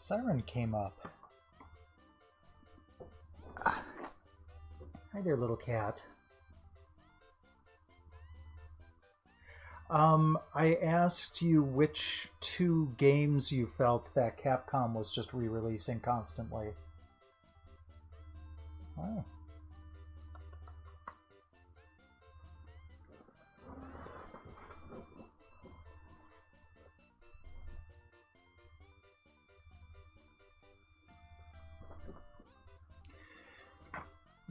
Siren came up. Hi there, little cat. I asked you which two games you felt that Capcom was just re-releasing constantly. Oh.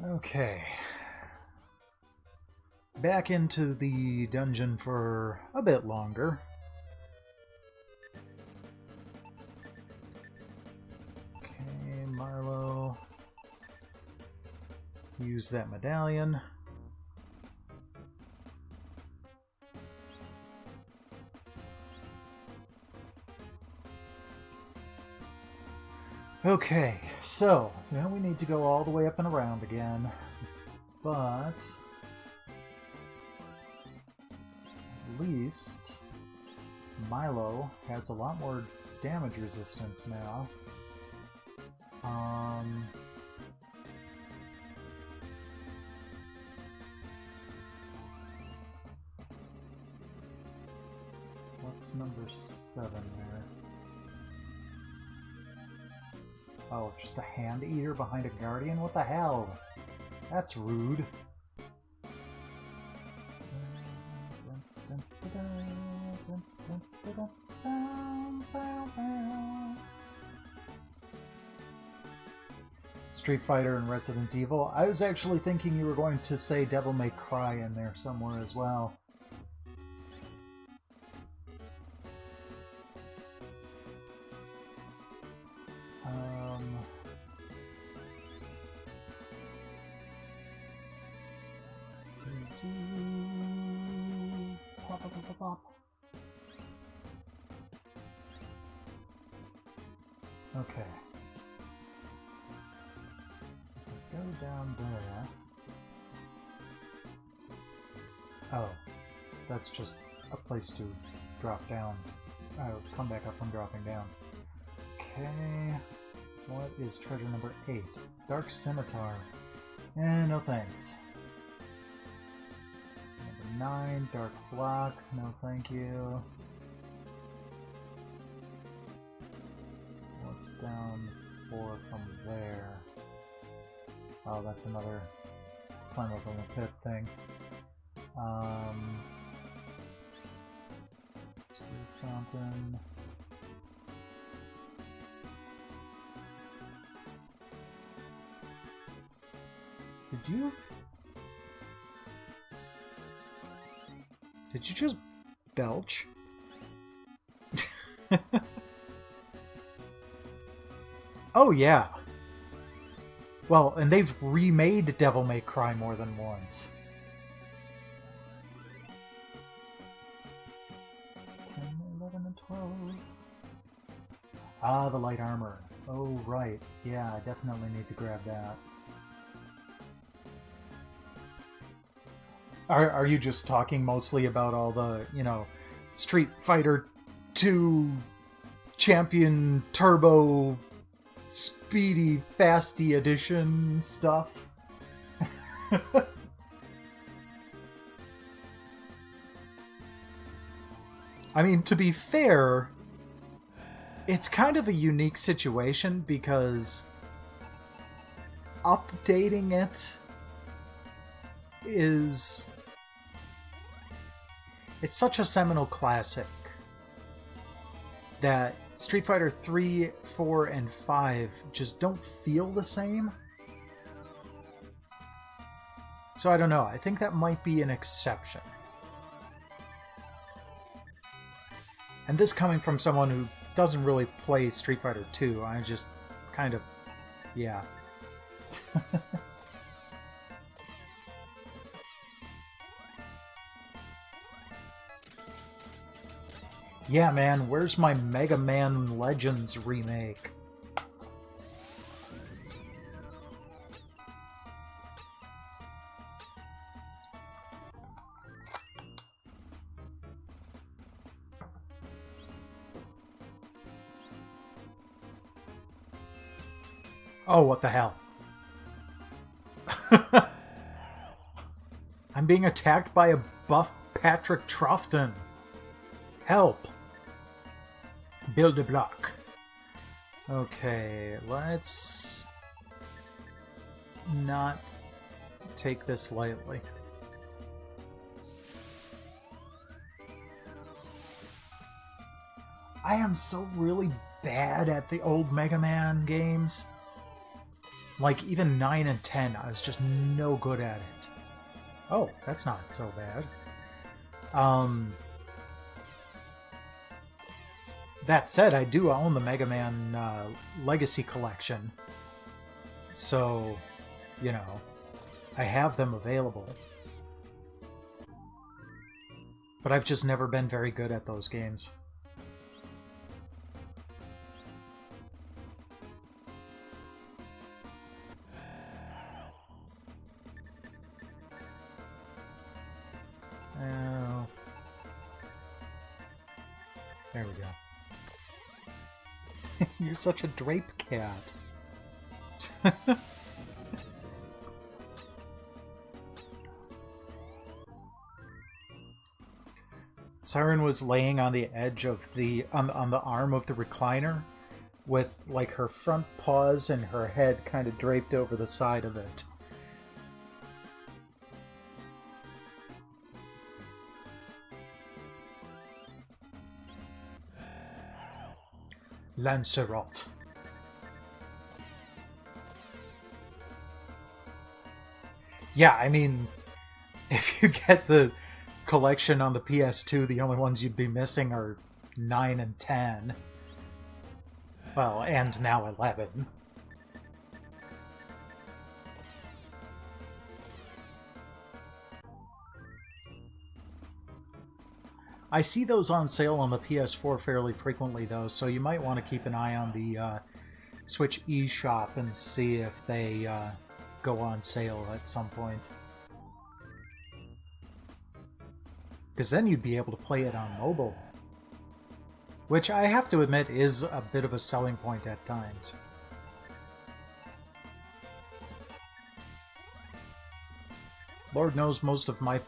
Okay. Back into the dungeon for a bit longer. Okay, Marlowe. Use that medallion. Okay, so now we need to go all the way up and around again, but at least Milo has a lot more damage resistance now. What's number 7 there? Oh, just a hand eater behind a guardian? What the hell? That's rude. Street Fighter and Resident Evil. I was actually thinking you were going to say Devil May Cry in there somewhere as well. Okay. So if I go down there... Oh, that's just a place to drop down. Come back up from dropping down. Okay. What is treasure number 8? Dark Scimitar. No thanks. Number 9, Dark Block. No thank you. What's down 4 from there? Oh, that's another climb up on the pit thing. Spirit Fountain. Did you just belch? Oh yeah. Well, and they've remade Devil May Cry more than once. 10, 11, and 12. Ah, the light armor. Oh, right. Yeah, I definitely need to grab that. Are you just talking mostly about all the, you know, Street Fighter 2 Champion Turbo Speedy Fasty Edition stuff? I mean, to be fair, it's kind of a unique situation because updating it is... It's such a seminal classic that Street Fighter 3, 4, and 5 just don't feel the same. So I don't know, I think that might be an exception. And this coming from someone who doesn't really play Street Fighter 2, I just kind of... yeah. Yeah, man, where's my Mega Man Legends remake? Oh, what the hell? I'm being attacked by a buff Patrick Troughton. Help. Build a block. Okay, let's not take this lightly. I am so really bad at the old Mega Man games. Like, even 9 and 10, I was just no good at it. Oh, that's not so bad. That said, I do own the Mega Man Legacy Collection. So, you know, I have them available. But I've just never been very good at those games. There we go. You're such a drape cat. Siren was laying on the edge of the on the arm of the recliner with like her front paws and her head kind of draped over the side of it. Lancelot. Yeah, I mean, if you get the collection on the PS2, the only ones you'd be missing are 9 and 10. Well, and now 11. I see those on sale on the PS4 fairly frequently, though, so you might want to keep an eye on the Switch eShop and see if they go on sale at some point. Because then you'd be able to play it on mobile. Which I have to admit is a bit of a selling point at times. Lord knows most of my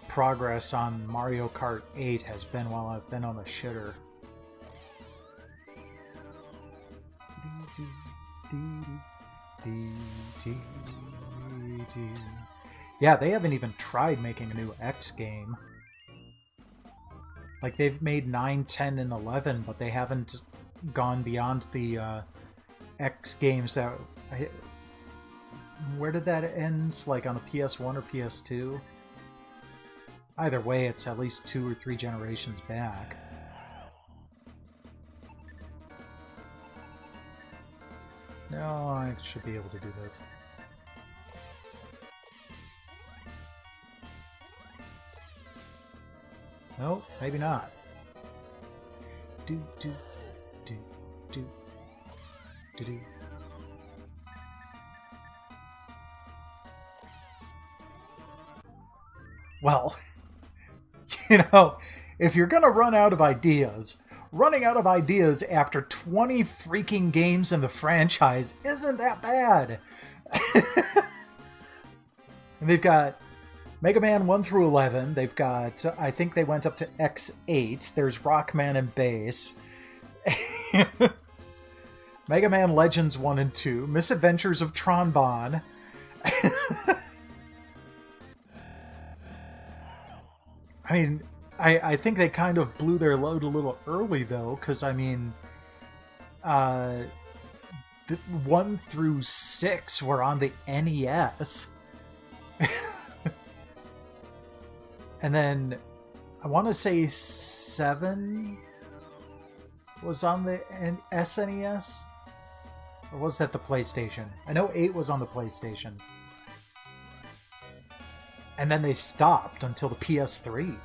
progress on Mario Kart 8 has been while I've been on the shitter. Yeah, they haven't even tried making a new X game. Like, they've made 9, 10, and 11, but they haven't gone beyond the X games that... Where did that end? Like, on the PS1 or PS2? Either way, it's at least 2 or 3 generations back. No, I should be able to do this. No, maybe not. Do, do, do, do, do, do. Well, you know, if you're gonna run out of ideas, running out of ideas after 20 freaking games in the franchise isn't that bad. And they've got Mega Man 1 through 11. They've got, I think they went up to X8. There's Rockman and Bass. Mega Man Legends 1 and 2. Misadventures of Tron-Bonne. I mean, I think they kind of blew their load a little early, though, because, I mean, 1 through 6 were on the NES. And then, I want to say 7 was on the SNES? Or was that the PlayStation? I know 8 was on the PlayStation. And then they stopped until the PS3.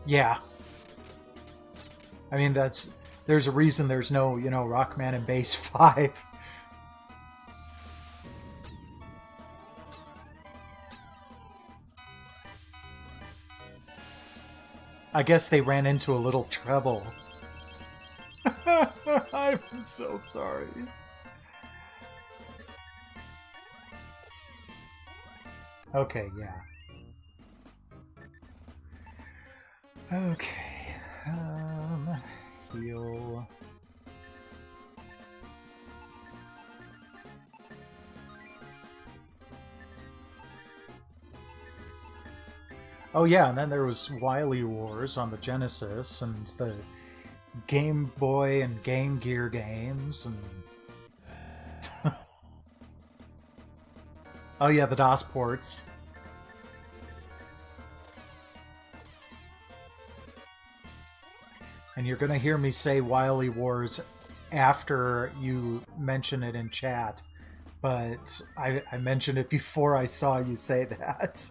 Yeah. I mean, there's a reason there's no, you know, Rockman and Bass 5. I guess they ran into a little trouble. I'm so sorry. Okay, yeah. Okay. Heal. Oh yeah, and then there was Wily Wars on the Genesis, and the Game Boy and Game Gear games, and... oh yeah, the DOS ports. And you're gonna hear me say Wily Wars after you mention it in chat, but I mentioned it before I saw you say that.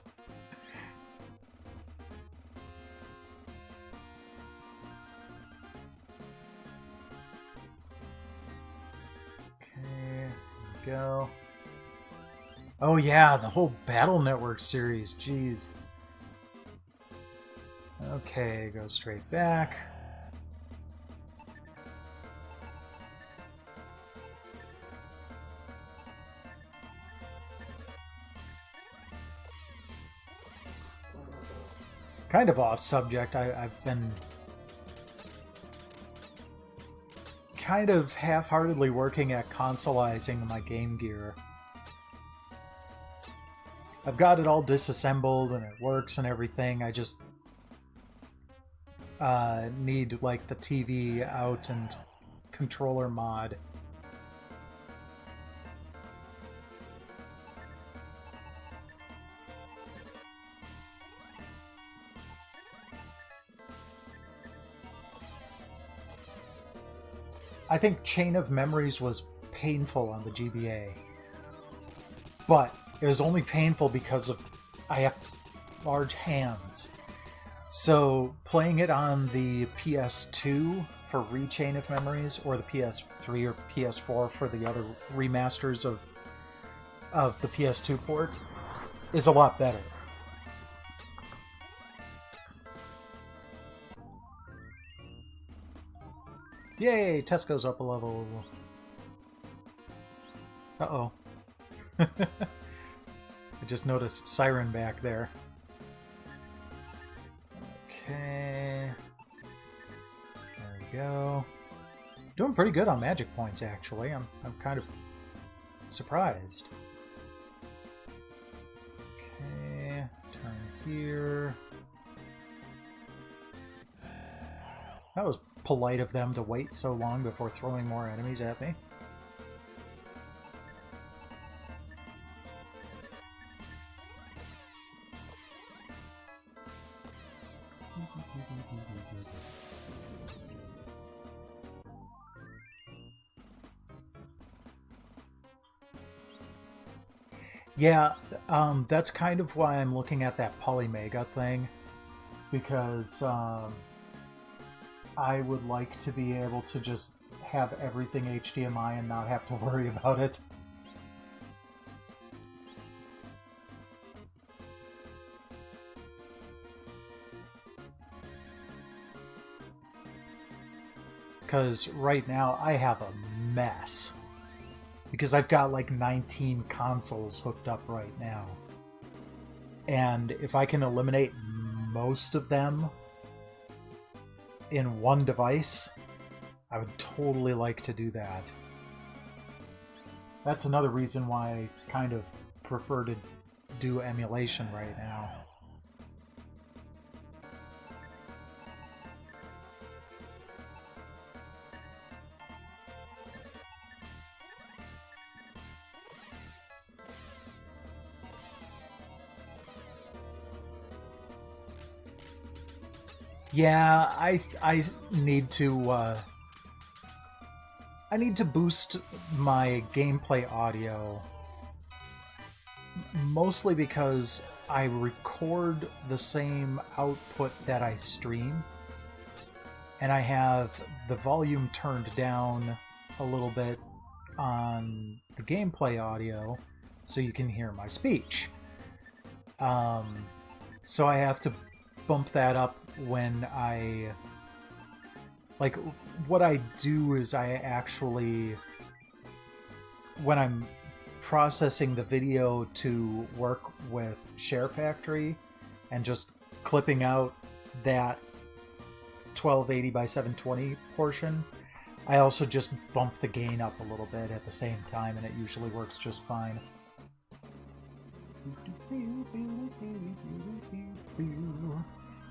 Go. Oh yeah, the whole Battle Network series, jeez. Okay, go straight back. Kind of off subject, I've been kind of half-heartedly working at consoleizing my Game Gear. I've got it all disassembled and it works and everything. I just need like the TV out and controller mod. I think Chain of Memories was painful on the GBA. But it was only painful because of I have large hands. So playing it on the PS2 for Chain of Memories, or the PS3 or PS4 for the other remasters of the PS2 port, is a lot better. Yay! Tesco's up a level. Uh-oh. I just noticed Siren back there. Okay. There we go. Doing pretty good on magic points, actually. I'm kind of surprised. Okay. Turn here. That was polite of them to wait so long before throwing more enemies at me. Yeah, that's kind of why I'm looking at that Polymega thing, because I would like to be able to just have everything HDMI and not have to worry about it. Because right now I have a mess. Because I've got like 19 consoles hooked up right now. And if I can eliminate most of them in one device, I would totally like to do that. That's another reason why I kind of prefer to do emulation right now. Yeah, I need to I need to boost my gameplay audio, mostly because I record the same output that I stream, and I have the volume turned down a little bit on the gameplay audio so you can hear my speech. So I have to bump that up when I... Like, what I do is I actually... When I'm processing the video to work with Share Factory and just clipping out that 1280 by 720 portion, I also just bump the gain up a little bit at the same time, and it usually works just fine.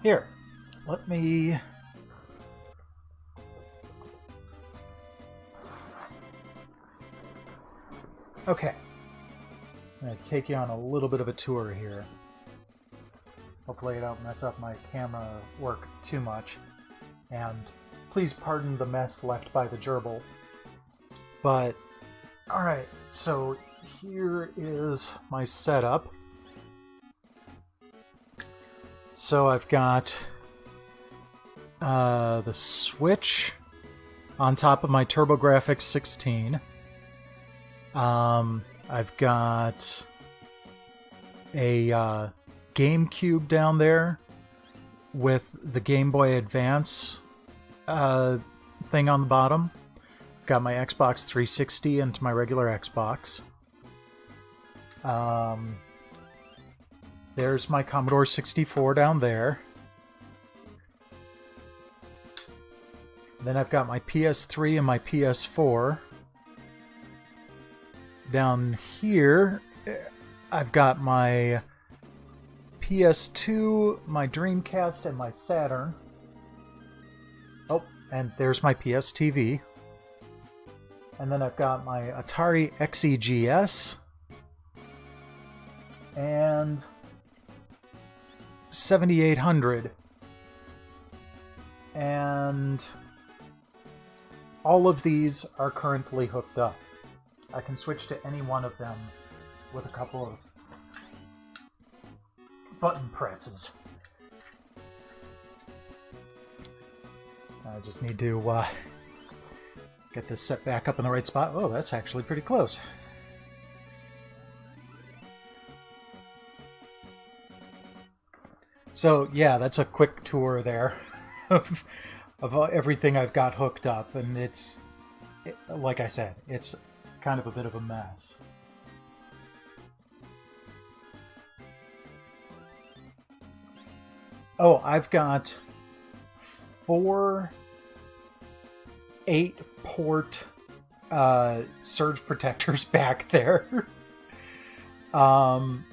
Here, let me... Okay. I'm going to take you on a little bit of a tour here. Hopefully I don't mess up my camera work too much. And please pardon the mess left by the gerbil. But, alright, so here is my setup. So I've got the Switch on top of my TurboGrafx 16. I've got a GameCube down there with the Game Boy Advance thing on the bottom. Got my Xbox 360 and my regular Xbox. There's my Commodore 64 down there. Then I've got my PS3 and my PS4. Down here, I've got my PS2, my Dreamcast, and my Saturn. Oh, and there's my PS TV. And then I've got my Atari XEGS and 7800. And all of these are currently hooked up. I can switch to any one of them with a couple of button presses. I just need to get this set back up in the right spot. Oh, that's actually pretty close. So yeah, that's a quick tour there of everything I've got hooked up, and it's, like I said, it's kind of a bit of a mess. Oh, I've got 4 8-port surge protectors back there. And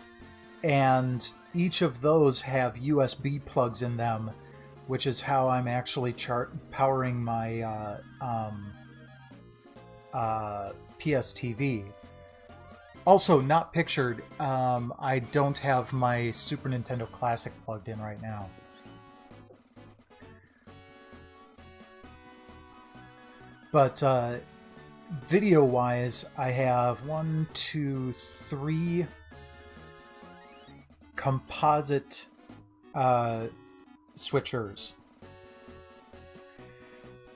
each of those have USB plugs in them, which is how I'm actually powering my PS TV. Also, not pictured, I don't have my Super Nintendo Classic plugged in right now. But video-wise, I have 1, 2, 3 composite switchers.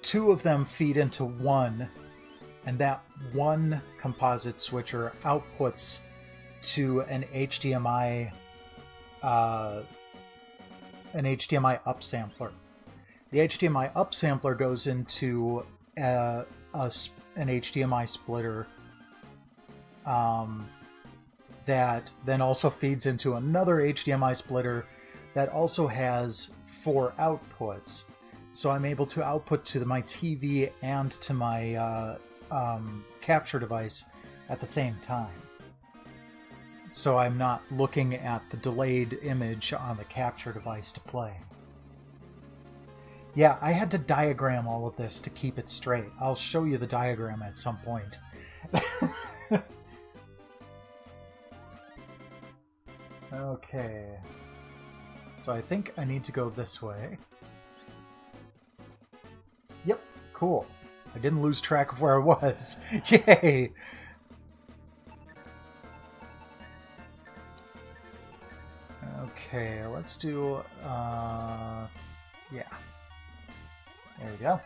2 of them feed into one, and that one composite switcher outputs to an HDMI upsampler. The HDMI upsampler goes into an HDMI splitter that then also feeds into another HDMI splitter that also has 4 outputs. So I'm able to output to my TV and to my capture device at the same time. So I'm not looking at the delayed image on the capture device to play. Yeah, I had to diagram all of this to keep it straight. I'll show you the diagram at some point. Okay. So I think I need to go this way. Yep, cool. I didn't lose track of where I was. Yay! Okay, let's do, yeah. There we go.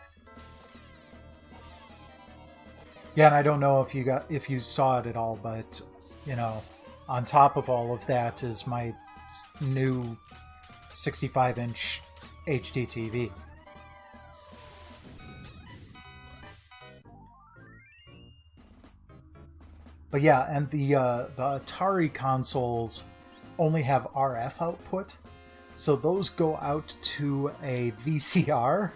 Yeah, and I don't know if you saw it at all, but, you know, on top of all of that is my new 65-inch HD TV. But yeah, and the Atari consoles only have RF output, so those go out to a VCR,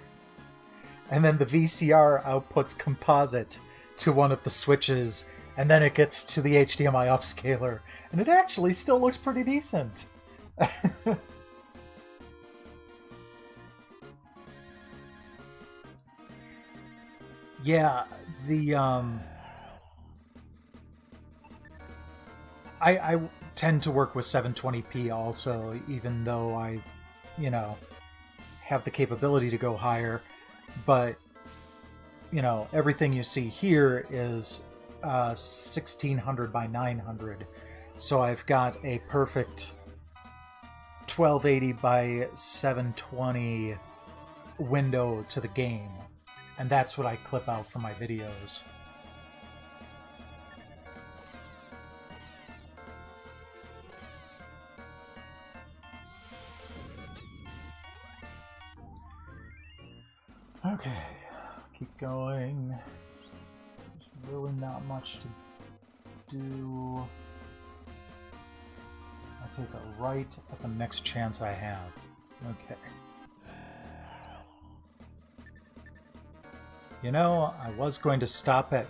and then the VCR outputs composite to one of the switches, and then it gets to the HDMI upscaler, and it actually still looks pretty decent. Yeah, the I tend to work with 720p also, even though I, you know, have the capability to go higher. But, you know, everything you see here is 1600 by 900. So I've got a perfect 1280 by 720 window to the game. And that's what I clip out for my videos. Okay, keep going. There's really not much to do. I'll take a right at the next chance I have. Okay. You know, I was going to stop at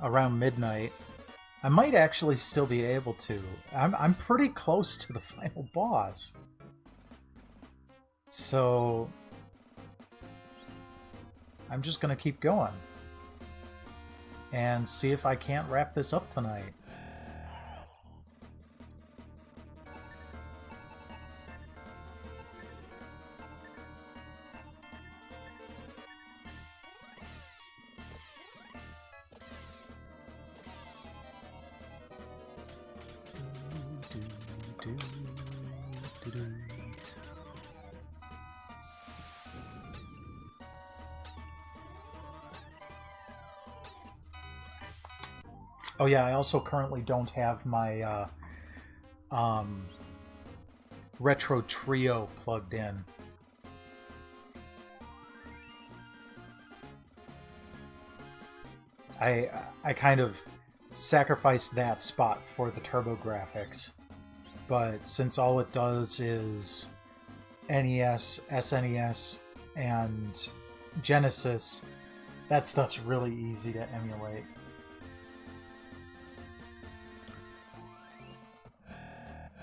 around midnight. I might actually still be able to. I'm pretty close to the final boss. So I'm just going to keep going and see if I can't wrap this up tonight. Oh yeah, I also currently don't have my Retro Trio plugged in. I kind of sacrificed that spot for the TurboGrafx, but since all it does is NES, SNES, and Genesis, that stuff's really easy to emulate.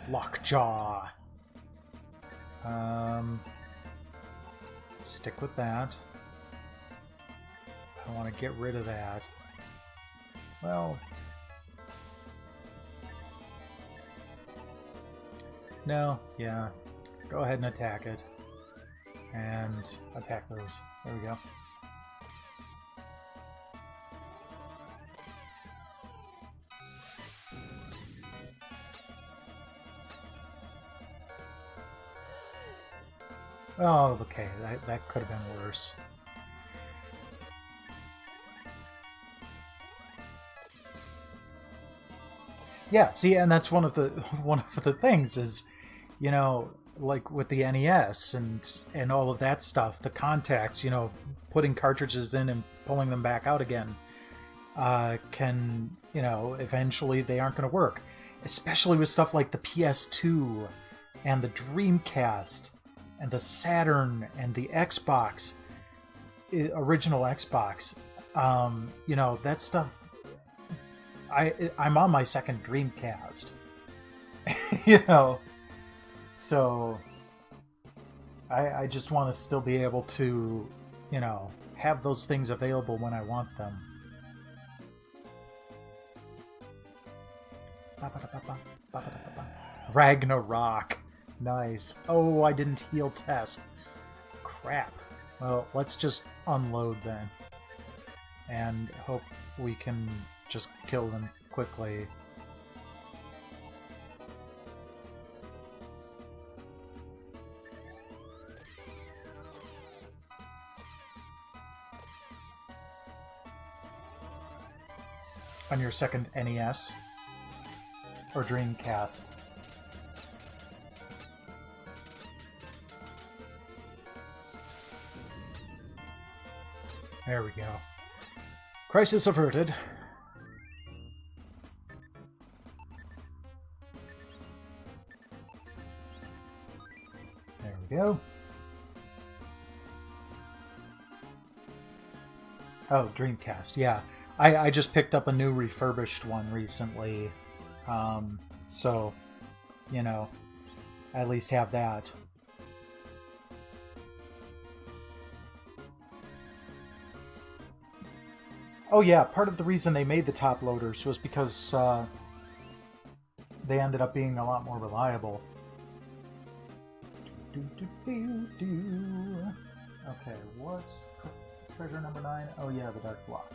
Lockjaw. Stick with that. I want to get rid of that. Well, no, yeah. Go ahead and attack it. And attack those. There we go. Oh, okay, that could have been worse. Yeah, see, and that's one of the things is, you know, like with the NES and all of that stuff, the contacts, you know, putting cartridges in and pulling them back out again, can, you know, eventually they aren't going to work, especially with stuff like the PS2 and the Dreamcast and the Saturn and the Xbox, original Xbox. You know, that stuff. I'm on my second Dreamcast. You know, so I just want to still be able to, you know, have those things available when I want them. Ragnarok. Nice. Oh, I didn't heal Tess. Crap. Well, let's just unload then. And hope we can just kill them quickly. On your second NES or Dreamcast? There we go. Crisis averted. There we go. Oh, Dreamcast, yeah. I just picked up a new refurbished one recently. So, you know, I at least have that. Oh yeah, part of the reason they made the top loaders was because they ended up being a lot more reliable. Okay, what's treasure number 9? Oh yeah, the Dark Block.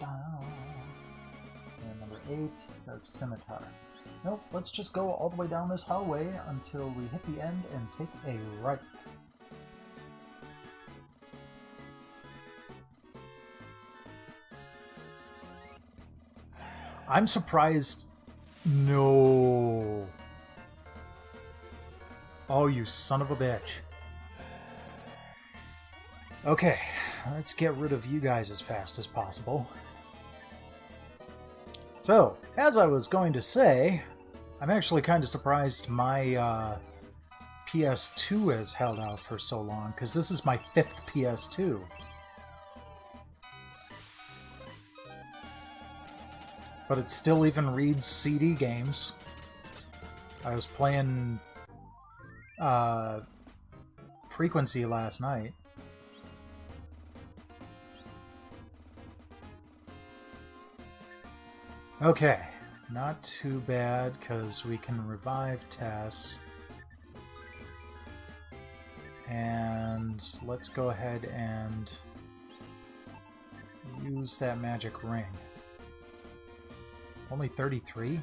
And number 8, Dark Scimitar. Nope, let's just go all the way down this hallway until we hit the end and take a right. I'm surprised... No. Oh, you son of a bitch. Okay, let's get rid of you guys as fast as possible. So, as I was going to say, I'm actually kind of surprised my PS2 has held out for so long, because this is my 5th PS2. But it still even reads CD games. I was playing Frequency last night. Okay, not too bad, because we can revive Tess. And let's go ahead and use that magic ring. Only 33?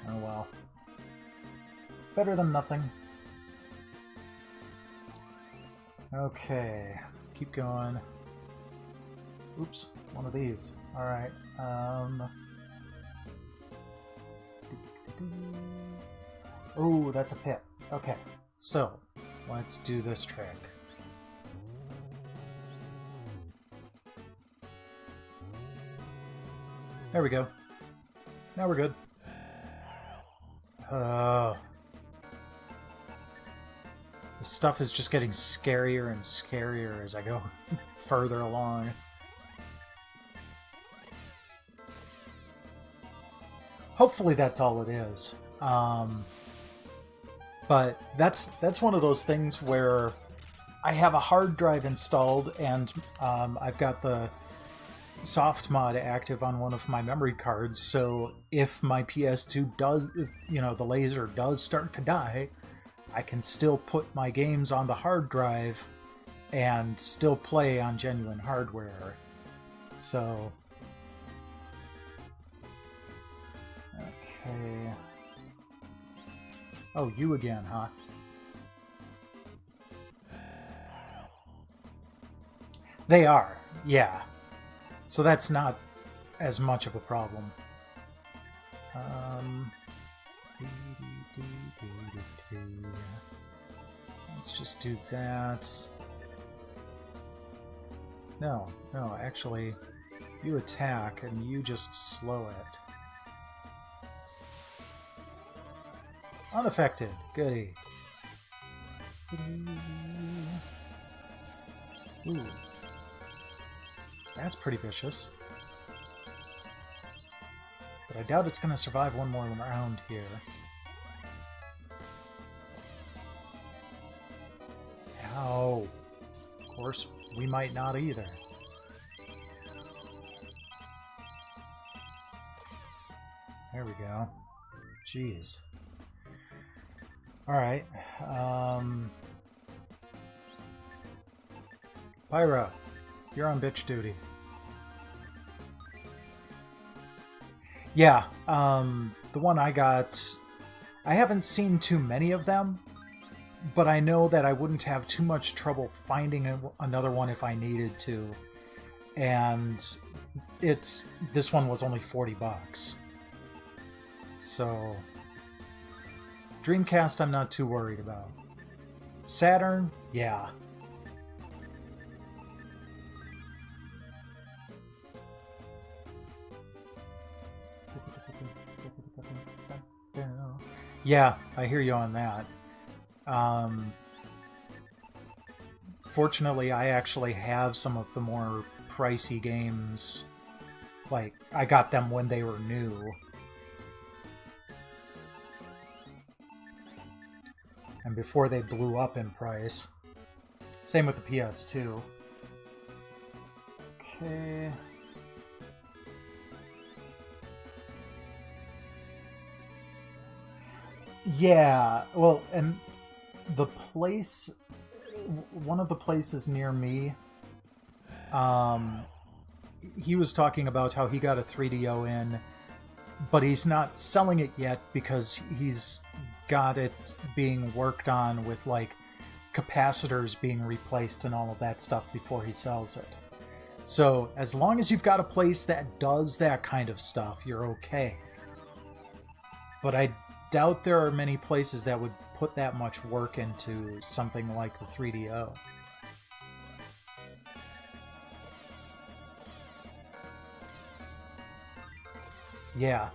Oh well. Better than nothing. Okay, keep going. Oops, one of these. Alright, Oh, that's a pit. Okay, so let's do this trick. There we go. Now we're good. The stuff is just getting scarier and scarier as I go further along. Hopefully that's all it is. But that's one of those things where I have a hard drive installed and I've got the soft mod active on one of my memory cards, so if my PS2 does, you know, the laser does start to die, I can still put my games on the hard drive and still play on genuine hardware. So... Okay... Oh, you again, huh? They are, yeah. So that's not as much of a problem. Let's just do that. No, actually, you attack and you just slow it. Unaffected. Goody. Ooh. That's pretty vicious. But I doubt it's going to survive one more round here. Ow. Of course, we might not either. There we go. Jeez. Alright. Pyra, you're on bitch duty. Yeah, the one I got... I haven't seen too many of them, but I know that I wouldn't have too much trouble finding another one if I needed to. And this one was only $40. So... Dreamcast I'm not too worried about. Saturn, yeah. Yeah, I hear you on that. Um, Fortunately, I actually have some of the more pricey games. Like, I got them when they were new. And before they blew up in price. Same with the PS2. Okay. Yeah, well, and the place, one of the places near me, um, he was talking about how he got a 3DO in, but he's not selling it yet because he's got it being worked on with like capacitors being replaced and all of that stuff before he sells it. So as long as you've got a place that does that kind of stuff, you're okay. But I doubt there are many places that would put that much work into something like the 3DO. Yeah.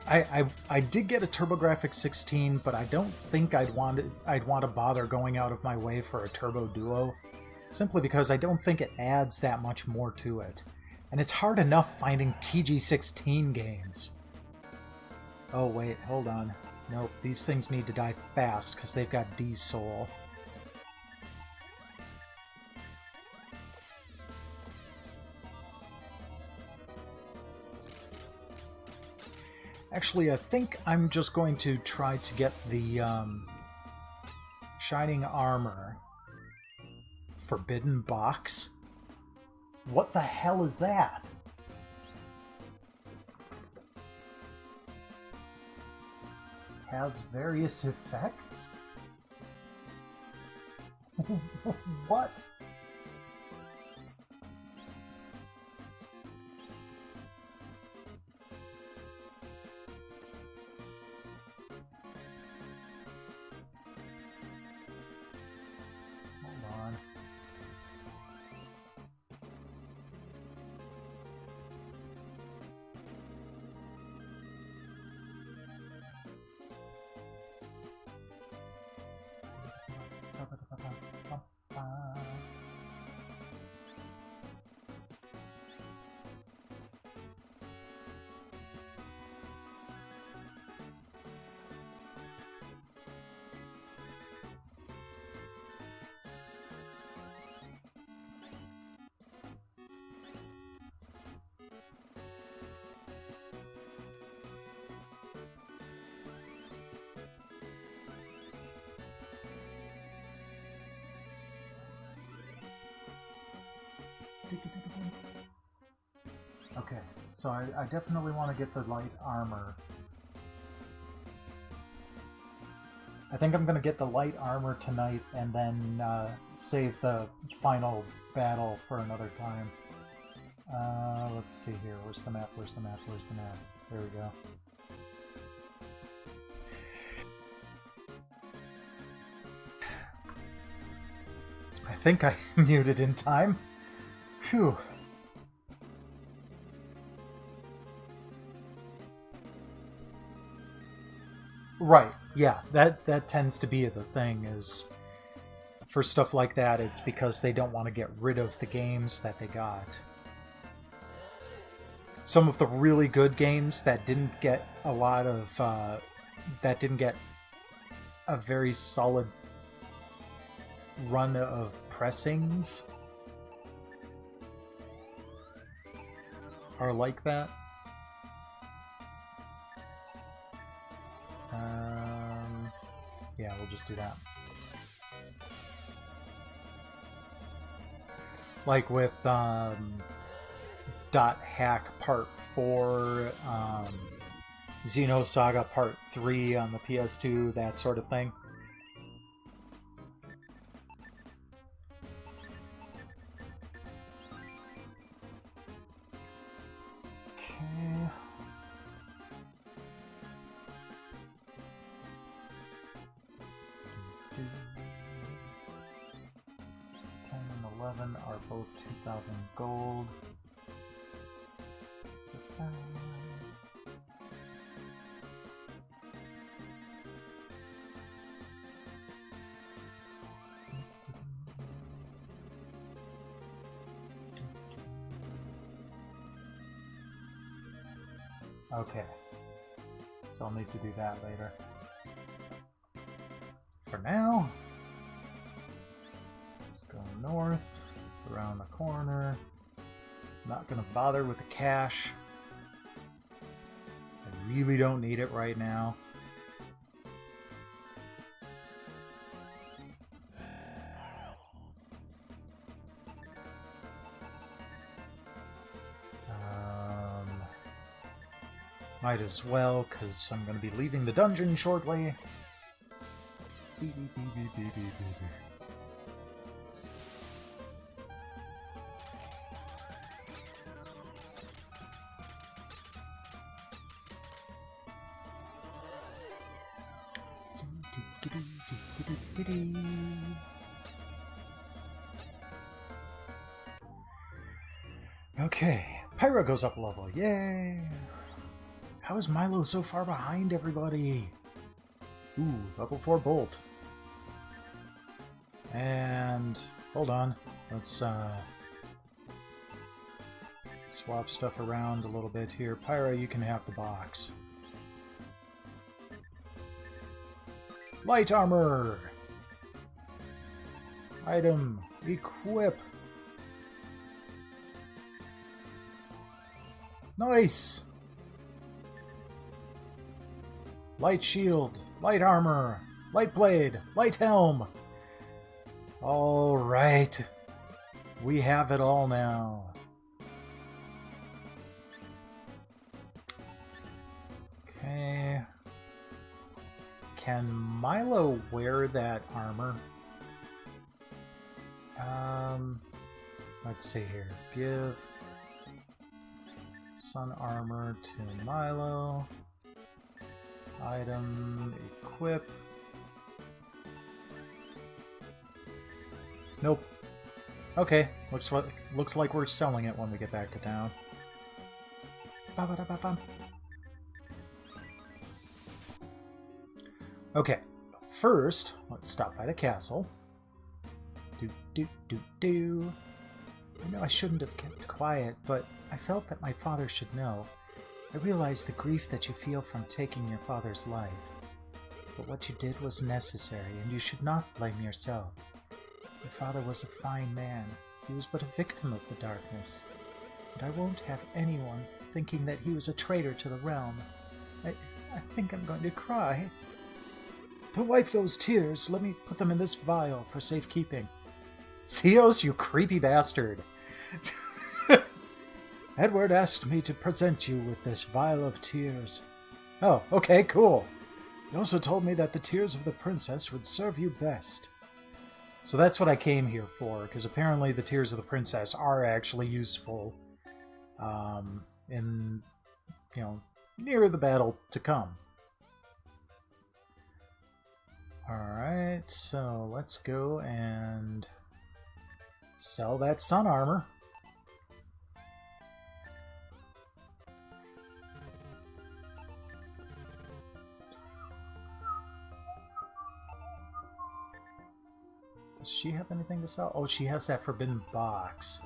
I did get a TurboGrafx 16, but I don't think I'd want to bother going out of my way for a Turbo Duo, simply because I don't think it adds that much more to it. And it's hard enough finding TG16 games. Oh wait, hold on. Nope, these things need to die fast because they've got D-Soul. Actually, I think I'm just going to try to get the Shining Armor. Forbidden Box? What the hell is that? Has various effects? What? Hold on. Okay, so I definitely want to get the light armor. I think I'm going to get the light armor tonight and then save the final battle for another time. Let's see here. Where's the map? Where's the map? Where's the map? There we go. I think I muted in time. Phew. Right. Yeah. That tends to be the thing. Is for stuff like that, it's because they don't want to get rid of the games that they got. Some of the really good games that didn't get a lot of that didn't get a very solid run of pressings are like that. Yeah, we'll just do that. Like with Dot Hack Part 4, Xenosaga Part 3 on the PS2, that sort of thing. Are both 2,000 gold. Okay. So I'll need to do that later. For now, just go north, around the corner. Not gonna bother with the cash. I really don't need it right now. Might as well, because I'm going to be leaving the dungeon shortly. Okay, Pyra goes up a level. Yay! How is Milo so far behind everybody? Ooh, level 4 Bolt. And hold on, let's swap stuff around a little bit here. Pyra, you can have the box. Light armor! Item, equip. Nice! Light shield, light armor, light blade, light helm. All right. We have it all now. Okay. Can Milo wear that armor? Let's see here. Give sun armor to Milo. Item, equip. Nope. Okay, looks like we're selling it when we get back to town. Okay, first, let's stop by the castle. I know I shouldn't have kept quiet, but I felt that my father should know. I realize the grief that you feel from taking your father's life. But what you did was necessary, and you should not blame yourself. Your father was a fine man. He was but a victim of the darkness. And I won't have anyone thinking that he was a traitor to the realm. I think I'm going to cry. To wipe those tears, let me put them in this vial for safekeeping. Theos, you creepy bastard! Edward asked me to present you with this vial of tears. Oh, okay, cool. He also told me that the tears of the princess would serve you best. So that's what I came here for, because apparently the tears of the princess are actually useful in, you know, near the battle to come. Alright, so let's go and sell that sun armor. Does she have anything to sell? Oh, she has that forbidden box.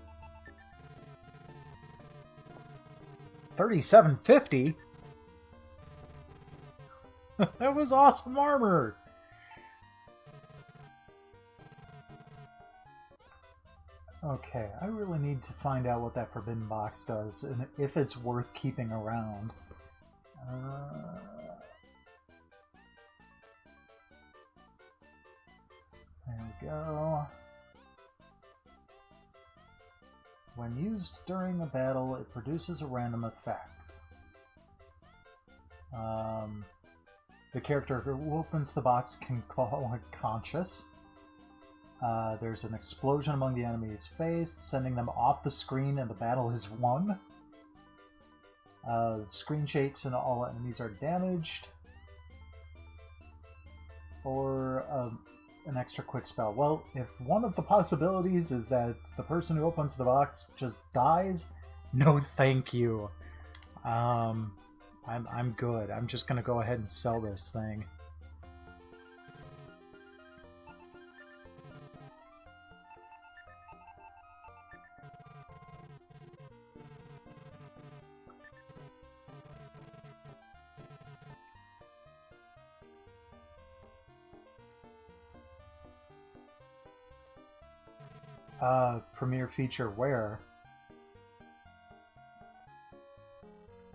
$37.50? That was awesome armor! Okay, I really need to find out what that forbidden box does, and if it's worth keeping around. There we go. When used during a battle, it produces a random effect. The character who opens the box can call unconscious. There's an explosion among the enemies faced, sending them off the screen, and the battle is won. The screen shakes and all enemies are damaged. Or an extra quick spell. Well, if one of the possibilities is that the person who opens the box just dies, no thank you. I'm good. I'm just gonna go ahead and sell this thing. Premiere feature where?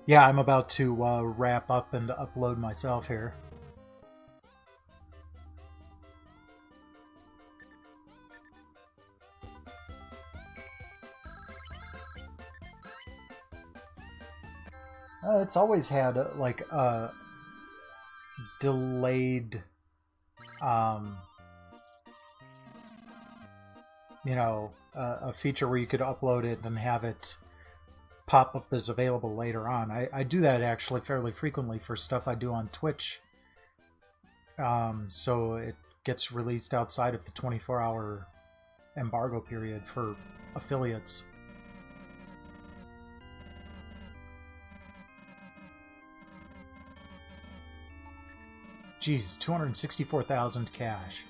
Yeah, I'm about to wrap up and upload myself here. It's always had like a delayed, you know, a feature where you could upload it and have it pop up as available later on. I do that actually fairly frequently for stuff I do on Twitch. So it gets released outside of the 24-hour embargo period for affiliates. Geez, 264,000 cash.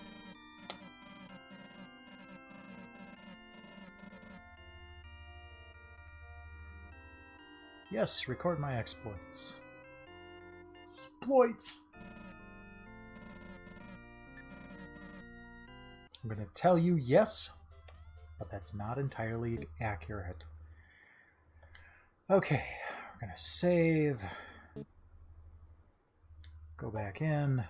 Yes, record my exploits. Exploits! I'm going to tell you yes, but that's not entirely accurate. Okay, we're going to save. Go back in.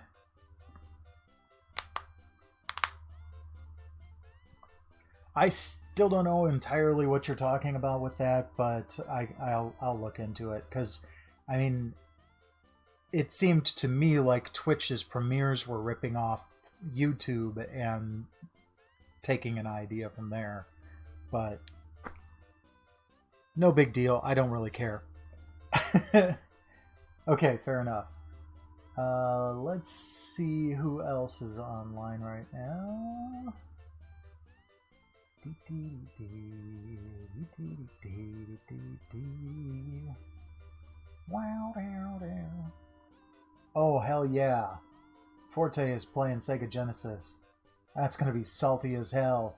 I still don't know entirely what you're talking about with that, but I'll look into it, because I mean, it seemed to me like Twitch's premieres were ripping off YouTube and taking an idea from there, but no big deal. I don't really care. Okay, fair enough. Let's see who else is online right now. Oh, hell yeah. Forte is playing Sega Genesis. That's gonna be salty as hell.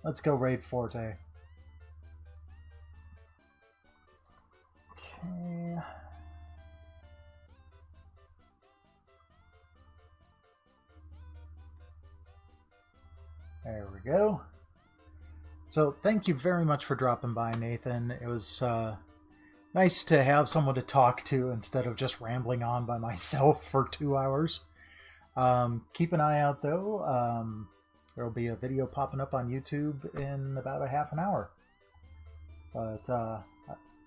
Let's go raid Forte. Okay. There we go. So thank you very much for dropping by, Nathan. It was nice to have someone to talk to instead of just rambling on by myself for 2 hours. Keep an eye out, though. There will be a video popping up on YouTube in about a half an hour. But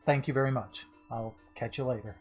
thank you very much. I'll catch you later.